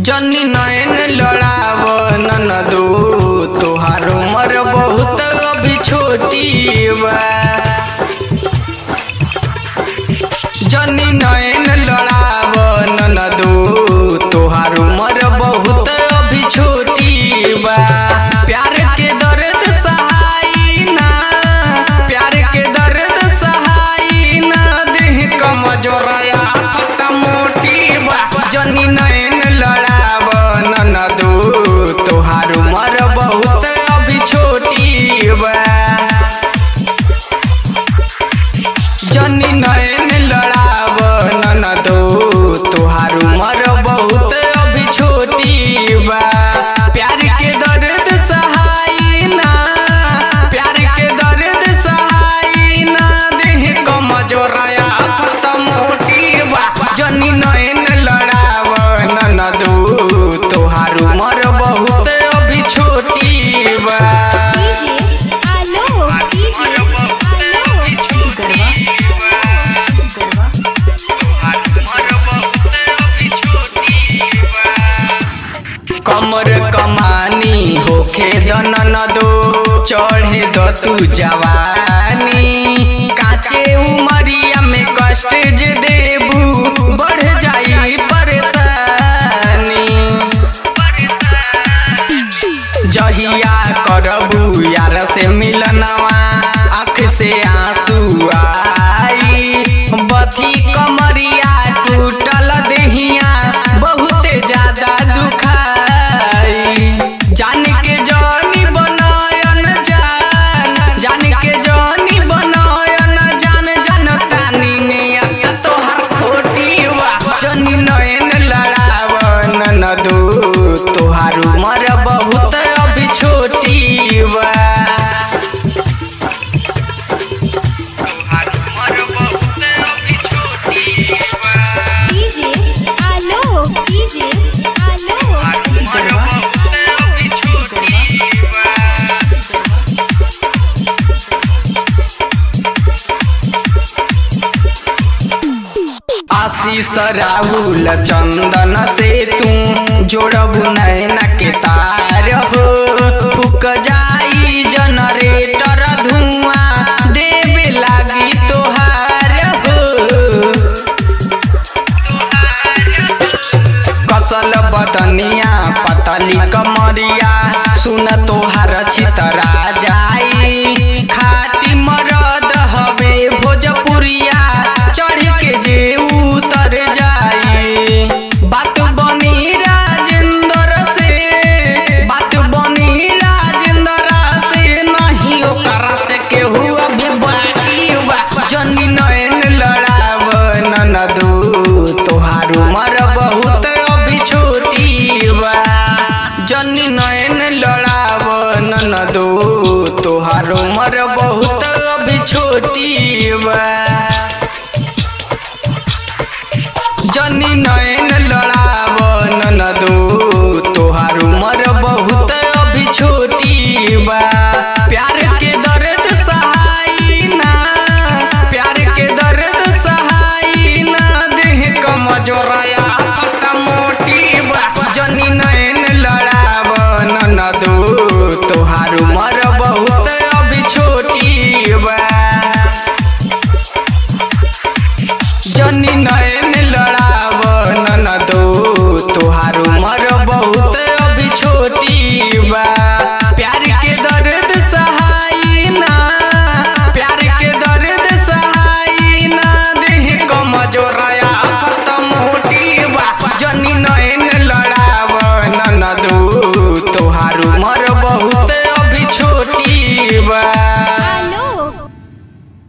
जनी नयन लड़ाव ननदो तोहार उमर बहुत अभी छोटी बा। जनी नयन लड़ाव ननदो तोहार उमर बहुत अभी छोटी बा। प्यार के दर्द सहाई ना, प्यार के दर्द सहाई ना, देह कमजोरया खत्म मोटी बा। जनी नयन लड़ाव ननदो तोहार उमर बहुत अभी छोटी बा। जनी नयन लड़ाव ननदो तोहार उमर बहुत अभी छोटी बा। प्यार के दर्द सहाई ना, प्यार के दर्द सहाई ना, देह कमजोरया खत्म मोटी बा। जनी नयन लड़ाव ननदो तोहार उमर बहुत अभी छोटी बा। कमर कमानी होखे ननदो चढ़े द तू जवानी। काचे उमरिया में कष्ट जे देबू बढ़ जाई परेशानी। जहिया करबू यार से मिलनवा आँख से आंसू आई। बथी कमरिया टूटल देहिया बहुत ज्यादा दुखाई। जान के जानी बनायन जान, जान के जानी बनायन जान, जनतानी नियत तोहार खोटी बा। जनी नयन लड़ाव ननदो तोहार उमर बहुत अभी छोटी बा। आशीष राहुल चंदन से तू जोड़बू नैना के तार हो। फूक जाई जनरेटर धुआं देवे लागी तोहार हो। कसल बदनिया पतली कमरिया सुन तोहार छितरा जाई। खाटी मरद हवे भोजपुरिया चढ़ के जे उतर जाई। बात बनी राजेंद्र से, बात बनी राजेंद्र से, नहीं ओकर से केहू अभी बाकी बा। जनी नयन लड़ाव ननदो तोहार उमर बहुत अभी छोटी बा। जनी नयन लड़ाव ननदो तोहार उमर बहुत अभी छोटी बा। जनी नयन लड़ाव ननदो तोहार उमर बहुत अभी छोटी बा। प्यार के दर्द सहाई ना, प्यार के दर्द सहाई ना, देह कमजोरया खत्म मोटी बा। जनी नयन लड़ाव ननदो तोहार उमर बहुत अभी छोटी बा। जनी नयन लड़ाव ननदो तोहार उमर बहुत अभी छोटी बा।